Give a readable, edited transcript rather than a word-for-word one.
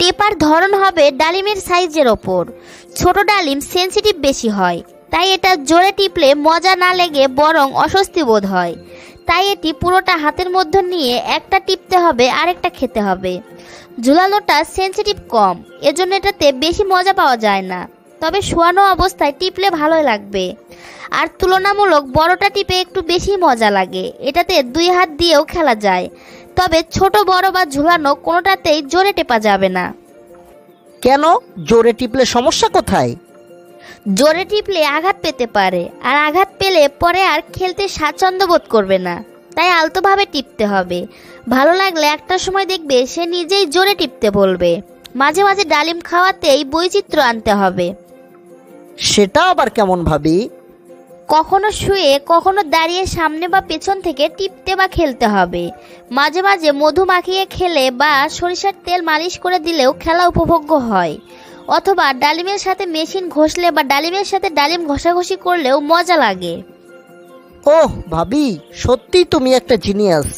টেপার ধরন হবে ডালিমের সাইজের ওপর। ছোট ডালিম সেনসিটিভ বেশি হয়, তাই এটা জোরে টিপলে মজা না লেগে বরং অস্বস্তি বোধ হয়। তাই এটি পুরোটা হাতের মধ্যে নিয়ে একটা টিপতে হবে, আরেকটা খেতে হবে। ঝুলানোটা সেনসিটিভ কম, এজন্য এটাতে বেশি মজা পাওয়া যায় না। তবে শোয়ানো অবস্থায় টিপলে ভালোই লাগবে। আর তুলনামূলক বড়টা টিপে একটু বেশি মজা লাগে। এটাতে 2 হাত দিয়েও খেলা যায়। তবে ছোট বড় বা ঝুলানো কোনোটাতেই জোরে টেপা যাবে না। কেন? জোরে টিপলে সমস্যা কোথায়? জোরে টিপলে আঘাত পেতে পারে, আর আঘাত পেলে পরে আর খেলতে স্বাচ্ছন্দ্য বোধ করবে না। তাই আলতোভাবে টিপতে হবে। ভালো লাগলে একটা সময় দেখবে সে নিজেই জোরে টিপতে বলবে। মাঝে মাঝে ডালিম খাওয়াতেই বৈচিত্র্য আনতে হবে। সেটা আবার কেমন ভাবি? কখনো শুয়ে কখনো দাঁড়িয়ে সামনে বা পেছন থেকে টিপতে বা খেলতে হবে। মাঝে মাঝে মধু মাখিয়ে খেলে বা সরিষার তেল মালিশ করে দিলেও খেলা উপভোগ্য হয়। অথবা ডালিমের সাথে মেশিন ঘষলে বা ডালিমের সাথে ডালিম ঘষাঘষি করলেও মজা লাগে। ওহ ভাবি, সত্যিই তুমি একটা জিনিয়াস।